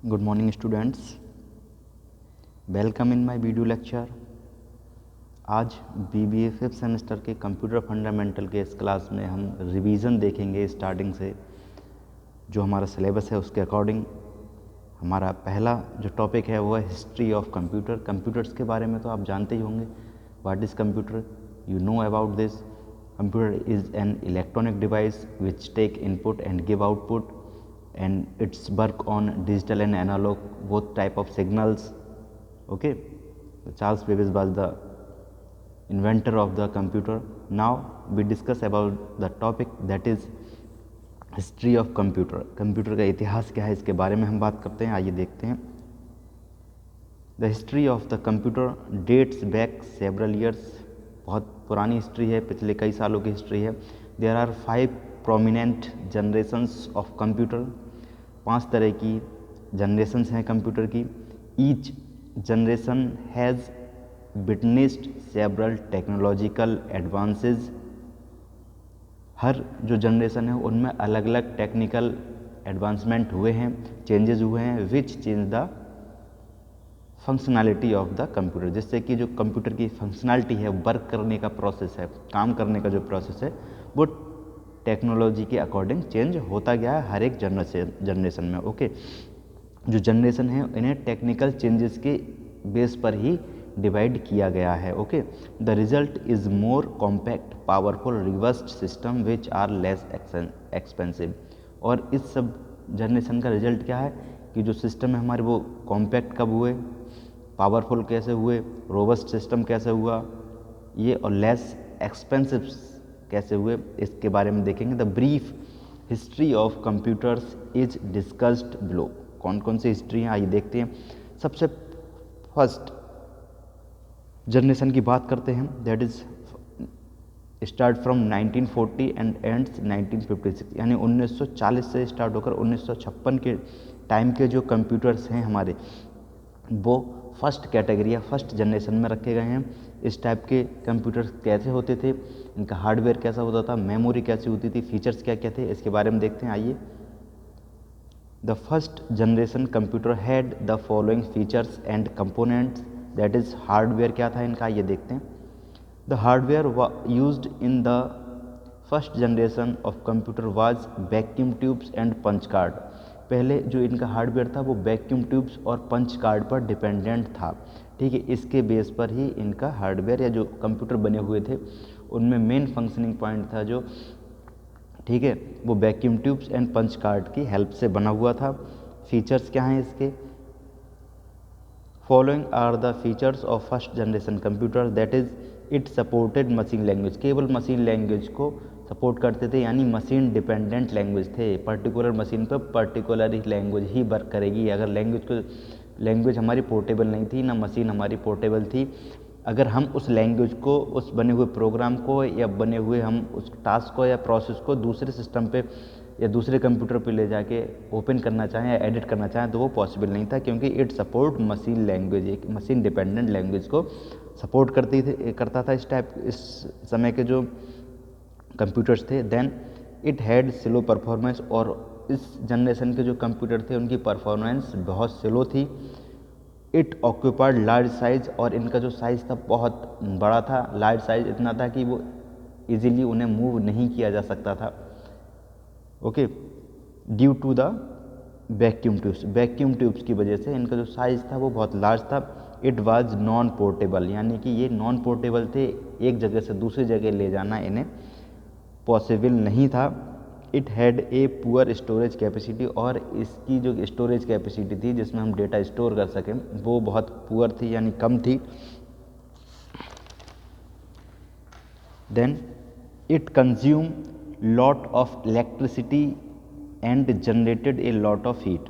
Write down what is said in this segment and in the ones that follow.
Good morning students, welcome in my video lecture. आज BBA fifth semester के computer fundamental के इस class में हम रिवीजन देखेंगे स्टार्टिंग से। जो हमारा सिलेबस है उसके अकॉर्डिंग हमारा पहला जो टॉपिक है वो है हिस्ट्री ऑफ कंप्यूटर। कंप्यूटर्स के बारे में तो आप जानते ही होंगे, what is computer, you know about this. Computer is an electronic device which take input and give output and its work on digital and analog both type of signals. Okay, Charles Babbage was the inventor of the computer. Now we discuss about the topic that is history of computer. Computer का इतिहास क्या है इसके बारे में हम बात करते हैं। आइए देखते हैं। The history of the computer dates back several years. बहुत पुरानी हिस्ट्री है, पिछले कई सालों की हिस्ट्री है। There are 5 prominent generations of computer. 5 तरह की जनरेशन्स हैं कंप्यूटर की। Each generation has witnessed several technological advances. हर जो जनरेशन है उनमें अलग अलग टेक्निकल एडवांसमेंट हुए हैं, चेंजेस हुए हैं, which change the functionality of the computer, जिससे कि जो कंप्यूटर की फंक्शनैलिटी है, वर्क करने का प्रोसेस है, काम करने का जो प्रोसेस है वो टेक्नोलॉजी के अकॉर्डिंग चेंज होता गया है हर एक जनरेशन में। ओके, जो जनरेशन है इन्हें टेक्निकल चेंजेस के बेस पर ही डिवाइड किया गया है। Okay, the result is more compact powerful reversed system which are less expensive. और इस सब जनरेशन का रिजल्ट क्या है कि जो सिस्टम है हमारे वो कॉम्पैक्ट कब हुए, पावरफुल कैसे हुए, रोबस्ट सिस्टम कैसे हुआ ये, और लेस एक्सपेंसिव कैसे हुए, इसके बारे में देखेंगे। The brief history of computers is discussed below. कौन कौन सी हिस्ट्री हैं आइए देखते हैं। सबसे फर्स्ट जनरेशन की बात करते हैं, that is start from 1940 and ends 1956, यानी 1940 से स्टार्ट होकर 1956 के टाइम के जो कंप्यूटर्स हैं हमारे वो फर्स्ट कैटेगरी या फर्स्ट जनरेशन में रखे गए हैं। इस टाइप के कंप्यूटर्स कैसे होते थे, इनका हार्डवेयर कैसा होता था, मेमोरी कैसी होती थी, फीचर्स क्या क्या थे, इसके बारे में देखते हैं। आइए, the first generation computer had the following features and components, that is hardware क्या था इनका, ये देखते हैं। The hardware used in the first generation of computer was vacuum tubes and punch card. पहले जो इनका हार्डवेयर था वो वैक्यूम ट्यूब्स और पंच कार्ड पर डिपेंडेंट था। ठीक है, इसके बेस पर ही इनका हार्डवेयर या जो कंप्यूटर बने हुए थे उनमें मेन फंक्शनिंग पॉइंट था जो, ठीक है, वो vacuum tubes and punch card की हेल्प से बना हुआ था। फीचर्स क्या हैं इसके, following are the features of first generation computer, that is it supported machine language. केवल मशीन लैंग्वेज को सपोर्ट करते थे, यानी मशीन डिपेंडेंट लैंग्वेज थे। पर्टिकुलर मशीन पर पर्टिकुलर ही लैंग्वेज ही वर्क करेगी। अगर लैंग्वेज हमारी पोर्टेबल नहीं थी, ना मशीन हमारी पोर्टेबल थी, अगर हम उस लैंग्वेज को, उस बने हुए प्रोग्राम को या बने हुए हम उस टास्क को या प्रोसेस को दूसरे सिस्टम पे या दूसरे कंप्यूटर पे ले जाके ओपन करना चाहें या एडिट करना चाहें तो वो पॉसिबल नहीं था, क्योंकि इट सपोर्ट मशीन लैंग्वेज, एक मशीन डिपेंडेंट लैंग्वेज को सपोर्ट करता था इस समय के जो कंप्यूटर्स थे। Then it had slow performance, और इस जनरेशन के जो कंप्यूटर थे उनकी परफॉर्मेंस बहुत स्लो थी। इट ऑक्यूपाइड लार्ज साइज, और इनका जो साइज़ था बहुत बड़ा था। लार्ज साइज इतना था कि वो इजीली उन्हें मूव नहीं किया जा सकता था। Okay, due to the vacuum tubes की वजह से इनका जो साइज़ था वो बहुत लार्ज था। इट वाज नॉन पोर्टेबल, यानी कि ये नॉन पोर्टेबल थे, एक जगह से दूसरी जगह ले जाना इन्हें पॉसिबल नहीं था। It had a poor storage capacity, और इसकी जो स्टोरेज कैपेसिटी थी जिसमें हम डेटा स्टोर कर सकें वो बहुत पुअर थी, यानी कम थी। Then it consume lot of electricity and generated a lot of heat.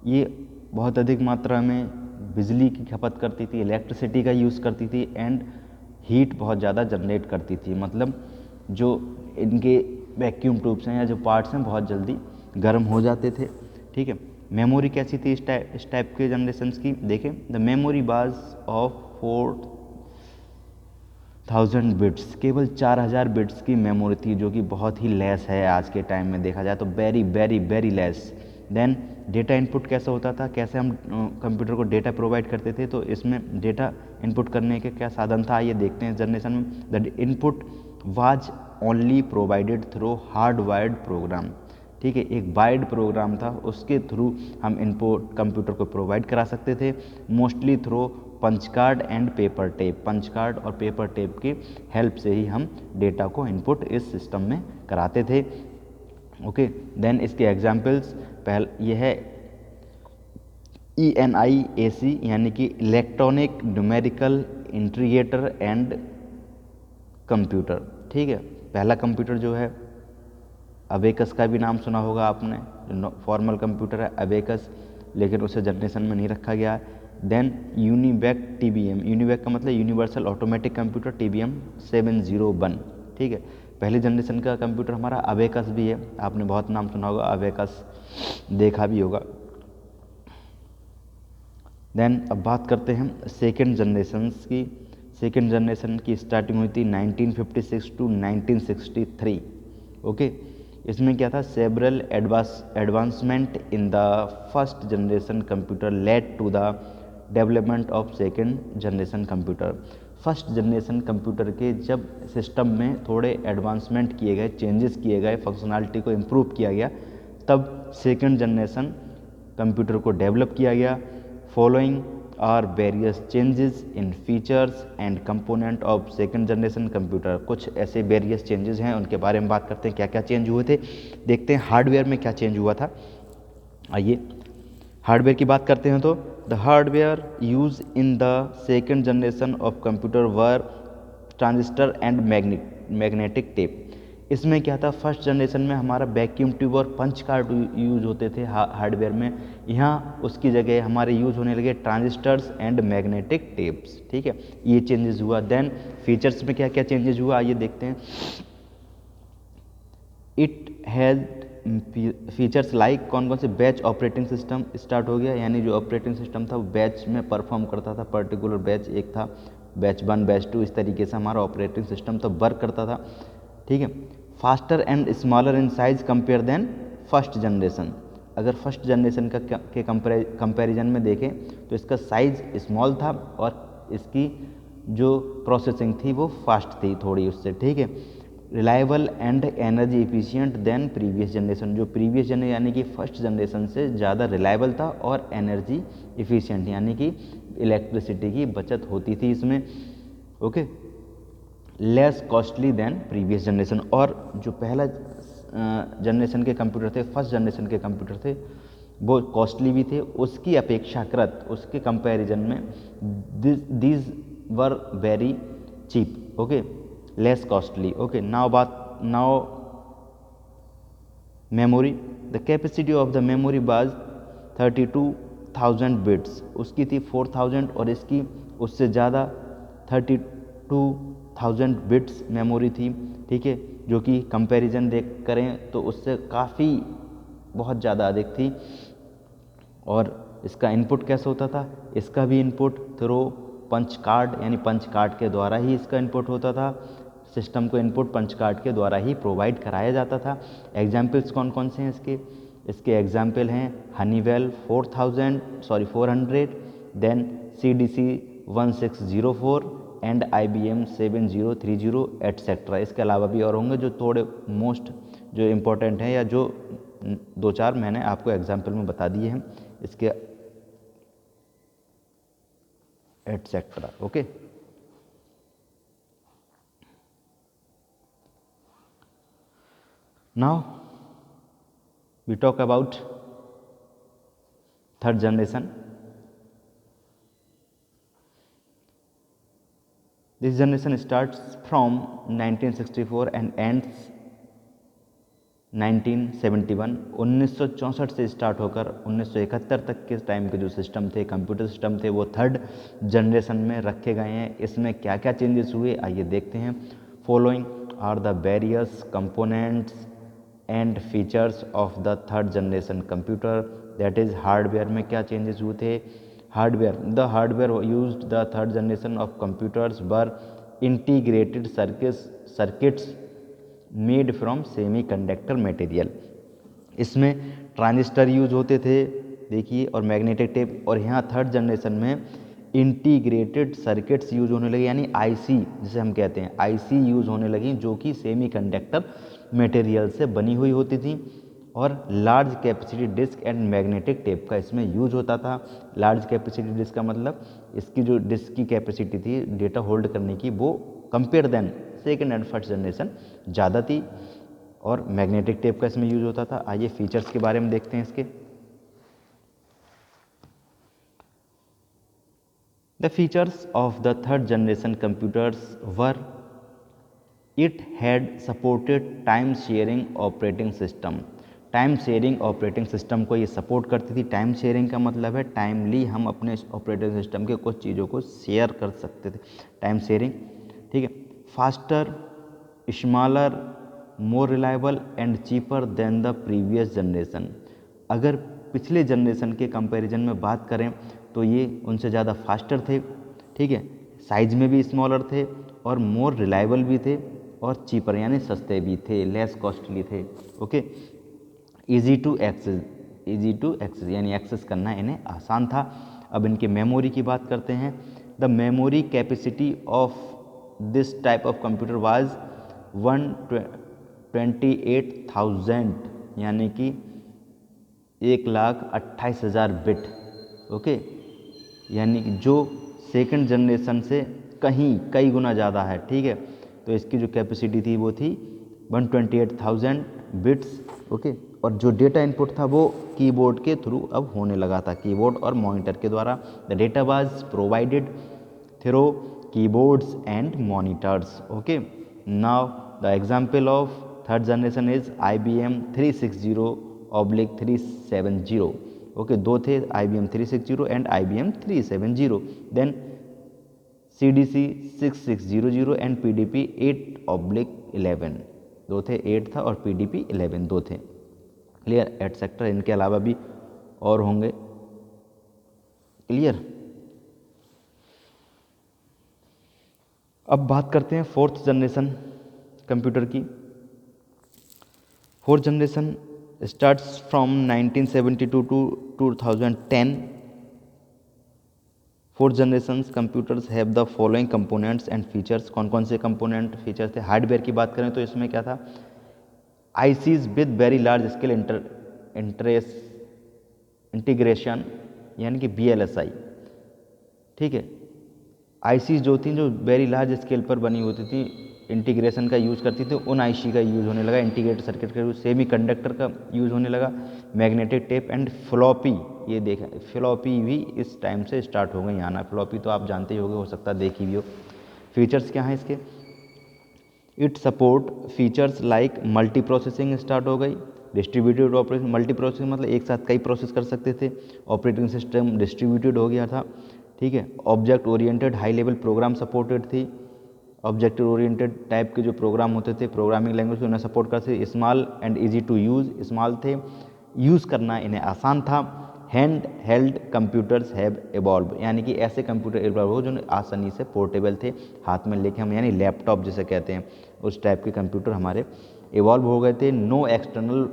ये बहुत अधिक मात्रा में बिजली की खपत करती थी, इलेक्ट्रिसिटी का यूज़ करती थी, एंड हीट बहुत ज़्यादा जनरेट करती थी। मतलब जो इनके वैक्यूम ट्यूब्स हैं या जो पार्ट्स हैं बहुत जल्दी गर्म हो जाते थे। ठीक है, मेमोरी कैसी थी इस टाइप के जनरेशन्स की, देखें। द मेमोरी बाज ऑफ 4000 बिट्स, केवल 4000 बिट्स की मेमोरी थी, जो कि बहुत ही लेस है आज के टाइम में देखा जाए तो, very very very less. Then data input कैसा होता था, कैसे हम कंप्यूटर को डेटा प्रोवाइड करते थे, तो इसमें डेटा इनपुट करने के क्या साधन था ये देखते हैं जनरेशन में। The input was only provided through hardwired program, ठीक है, एक वायर्ड प्रोग्राम था, उसके थ्रू हम इनपुट कंप्यूटर को प्रोवाइड करा सकते थे, mostly through punch card and paper tape, punch card और पेपर टेप की हेल्प से ही हम डेटा को इनपुट इस सिस्टम में कराते थे। ओके, देन इसके एग्जांपल्स, पहले ये है ENIAC यानी कि electronic numerical integrator and computer, ठीक है। पहला कंप्यूटर जो है अबेकस का भी नाम सुना होगा आपने, जो फॉर्मल कंप्यूटर है अबेकस, लेकिन उसे जनरेशन में नहीं रखा गया। देन यूनिवैक TBM, यूनिवैक का मतलब यूनिवर्सल ऑटोमेटिक कंप्यूटर, TBM 701, ठीक है। पहली जनरेशन का कंप्यूटर हमारा अबेकस भी है, आपने बहुत नाम सुना होगा, अबेकस देखा भी होगा। देन अब बात करते हैं सेकेंड जनरेशन्स की। सेकेंड जनरेशन की स्टार्टिंग हुई थी 1956 टू 1963। ओके, इसमें क्या था, several advancement in the first generation computer led to the development of second generation computer. First generation computer के जब सिस्टम में थोड़े एडवांसमेंट किए गए, चेंजेस किए गए, फंक्शनैलिटी को इम्प्रूव किया गया, तब सेकेंड जनरेशन कंप्यूटर को डेवलप किया गया। Following are various changes in features and component of second generation computer. कुछ ऐसे वेरियस चेंजेस हैं, उनके बारे में बात करते हैं, क्या क्या चेंज हुए थे, देखते हैं हार्डवेयर में क्या चेंज हुआ था। आइए हार्डवेयर की बात करते हैं। तो the hardware use in the second generation of computer were transistor and magnetic tape. इसमें क्या था, फर्स्ट जनरेशन में हमारा वैक्यूम ट्यूब और पंच कार्ड यूज होते थे हार्डवेयर में, यहाँ उसकी जगह हमारे यूज होने लगे ट्रांजिस्टर्स एंड मैग्नेटिक टेप्स, ठीक है, ये चेंजेस हुआ। देन फीचर्स में क्या क्या चेंजेस हुआ आइए देखते हैं। इट हैज़ फीचर्स लाइक, कौन कौन से, बैच ऑपरेटिंग सिस्टम स्टार्ट हो गया, यानी जो ऑपरेटिंग सिस्टम था वो बैच में परफॉर्म करता था, पर्टिकुलर बैच एक था, बैच 1 बैच 2, इस तरीके से हमारा ऑपरेटिंग सिस्टम तो वर्क करता था, ठीक है। Faster and smaller in size compare than first generation. अगर फर्स्ट जनरेशन के कंपैरिजन में देखें तो इसका साइज स्मॉल था और इसकी जो प्रोसेसिंग थी वो फास्ट थी थोड़ी उससे, ठीक है। Reliable and energy efficient than previous generation, जो प्रीवियस जनरेशन यानी कि फर्स्ट जनरेशन से ज़्यादा रिलायबल था और एनर्जी इफिशिएंट यानी कि इलेक्ट्रिसिटी की बचत होती थी इसमें। Okay, less costly than previous generation, और जो पहला जनरेशन के कंप्यूटर थे, फर्स्ट जनरेशन के कंप्यूटर थे, वो कॉस्टली भी थे, उसकी अपेक्षाकृत उसके कंपैरिजन में these were very cheap, okay, less costly. Okay, now memory, the capacity of the memory was 32,000 bits, उसकी थी 4,000 और इसकी उससे ज़्यादा 32,000 बिट्स मेमोरी थी, ठीक है, जो कि कंपैरिजन देख करें तो उससे काफ़ी बहुत ज़्यादा अधिक थी। और इसका इनपुट कैसे होता था, इसका भी इनपुट थ्रू पंच कार्ड, यानी पंच कार्ड के द्वारा ही इसका इनपुट होता था, सिस्टम को इनपुट पंच कार्ड के द्वारा ही प्रोवाइड कराया जाता था। एग्जाम्पल्स कौन कौन से हैं इसके एग्जाम्पल हैं Honeywell 400, then CDC 1604 and IBM 7030 etcetera. इसके अलावा भी और होंगे जो थोड़े मोस्ट जो इम्पोर्टेंट हैं या जो 2-4 मैंने आपको एग्जाम्पल में बता दिए हैं इसके etcetera. Okay, now we talk about third generation. This generation starts from 1964 and ends 1971। 1964 से स्टार्ट होकर 1971 तक के टाइम के जो सिस्टम थे, कंप्यूटर सिस्टम थे, वो थर्ड जनरेशन में रखे गए हैं। इसमें क्या क्या चेंजेस हुए आइए देखते हैं। Following are the various components and features of the third generation computer, that is hardware में क्या चेंजेस हुए थे। Hardware, the hardware used the third generation of computers were integrated circuits made from semiconductor material. इसमें transistor use होते थे, देखिए, और magnetic tape. और यहाँ थर्ड जनरेशन में इंटीग्रेटेड सर्किट्स यूज होने लगे, यानी आईसी जिसे हम कहते हैं, आईसी यूज होने लगी, जो कि सेमीकंडक्टर मटेरियल से बनी हुई होती थी। और large capacity disk and magnetic tape का इसमें यूज होता था। लार्ज कैपेसिटी डिस्क का मतलब इसकी जो डिस्क की कैपेसिटी थी डेटा होल्ड करने की, वो compare than second and first generation ज़्यादा थी। और मैग्नेटिक टेप का इसमें यूज होता था। आइए फीचर्स के बारे में देखते हैं इसके। The features of the third generation computers were it had supported time sharing operating system। Time sharing operating system को ये सपोर्ट करती थी। टाइम शेयरिंग का मतलब है टाइमली हम अपने ऑपरेटिंग सिस्टम के कुछ चीज़ों को शेयर कर सकते थे, टाइम शेयरिंग, ठीक है। Faster, smaller, more reliable and cheaper than the previous generation. अगर पिछले जनरेशन के कंपैरिजन में बात करें तो ये उनसे ज़्यादा फास्टर थे, ठीक है, साइज में भी स्मॉलर थे और मोर रिलायबल भी थे और चीपर यानी सस्ते भी थे, लेस कॉस्टली थे, ओके। इजी टू एक्सेस यानी एक्सेस करना इन्हें आसान था। अब इनके मेमोरी की बात करते हैं। The memory capacity of this type of computer was 128,000 यानी कि 1,28,000 बिट, ओके, यानी कि जो सेकंड जनरेशन से कई गुना ज़्यादा है, ठीक है। तो इसकी जो कैपेसिटी थी वो थी 128,000 बिट्स, ओके। और जो डेटा इनपुट था वो कीबोर्ड के थ्रू अब होने लगा था, कीबोर्ड और मॉनिटर के द्वारा। The data was provided through keyboards and monitors, okay. Now the example of third generation is IBM 360/370, okay. दो थे, IBM 360 and IBM 370। Then CDC 6600 and PDP 8/11, दो थे, 8 था और PDP 11 दो थे, क्लियर, एटसेट्रा। इनके अलावा भी और होंगे, क्लियर। अब बात करते हैं फोर्थ जनरेशन कंप्यूटर की। Fourth generation starts from 1972 to 2010। Fourth generation computers have the following components and features. कौन कौन से कंपोनेंट फीचर्स थे? हार्डवेयर की बात करें तो इसमें क्या था, ICs with very large scale integration यानी कि VLSI, ठीक है। आईसीज जो थी जो वेरी लार्ज स्केल पर बनी होती थी, इंटीग्रेशन का यूज़ करती थी, उन आईसी का यूज़ होने लगा, इंटीग्रेटेड सर्किट का यूज़, सेमी कंडक्टर का यूज़ होने लगा, मैग्नेटिक टेप एंड फ्लॉपी। ये देखा, फ्लॉपी भी इस टाइम से स्टार्ट हो गई आना। फ्लॉपी तो आप जानते ही होंगे, हो सकता है देखी भी हो। फीचर्स क्या हैं इसके? It support features like multi processing start हो गई, डिस्ट्रीब्यूटेड ऑपरेशन। मल्टी प्रोसेसिंग मतलब एक साथ कई प्रोसेस कर सकते थे, ऑपरेटिंग सिस्टम डिस्ट्रीब्यूटेड हो गया था, ठीक है। Object oriented high level program supported थी, ऑब्जेक्ट ओरिएंटेड टाइप के जो प्रोग्राम होते थे, प्रोग्रामिंग लैंग्वेज उन्हें सपोर्ट करते। Small and easy to use, small थे, यूज़ करना इन्हें आसान था। Hand held computers have evolve, यानी कि ऐसे कंप्यूटर इवॉल्व हो जो आसानी से पोर्टेबल थे, हाथ में लेके हम, यानी लैपटॉप जिसे कहते हैं, उस टाइप के कंप्यूटर हमारे इवॉल्व हो गए थे। No external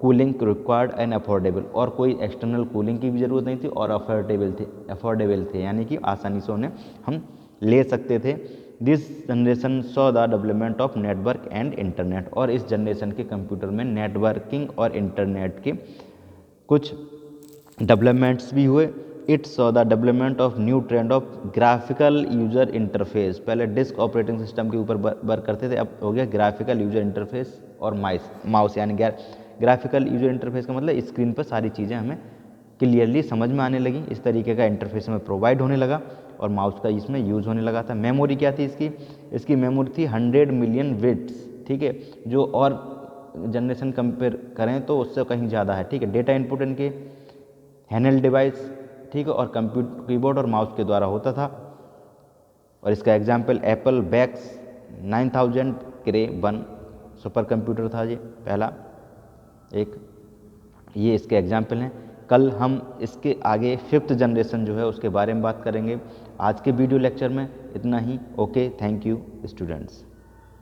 cooling required and affordable, और कोई एक्सटर्नल कूलिंग की भी ज़रूरत नहीं थी, और अफोर्डेबल थे यानी कि आसानी से उन्हें हम ले सकते थे। This generation saw the development of network and internet, और इस जनरेशन के कंप्यूटर में नेटवर्किंग और इंटरनेट के कुछ डेवलपमेंट्स भी हुए। It saw the development of new trend of graphical user interface. पहले डिस्क ऑपरेटिंग सिस्टम के ऊपर वर्क करते थे, अब हो गया ग्राफिकल यूजर इंटरफेस और माउस, यानी ग्राफिकल यूजर इंटरफेस का मतलब स्क्रीन पर सारी चीज़ें हमें क्लियरली समझ में आने लगी, इस तरीके का इंटरफेस हमें प्रोवाइड होने लगा, और माउस का इसमें यूज़ होने लगा था। मेमोरी क्या थी इसकी मेमोरी थी 100 मिलियन बिट्स, ठीक है, जो और जनरेशन कंपेयर करें तो उससे कहीं ज़्यादा है, ठीक है। डेटा इनपुट इनके हैंडहेल्ड डिवाइस, ठीक है, और कीबोर्ड और माउस के द्वारा होता था। और इसका एग्जाम्पल एप्पल बैक्स 9000 क्रे 1 सुपर कंप्यूटर था, ये पहला एक, ये इसके एग्जाम्पल हैं। कल हम इसके आगे 5th जनरेशन जो है उसके बारे में बात करेंगे। आज के वीडियो लेक्चर में इतना ही। Okay, thank you students.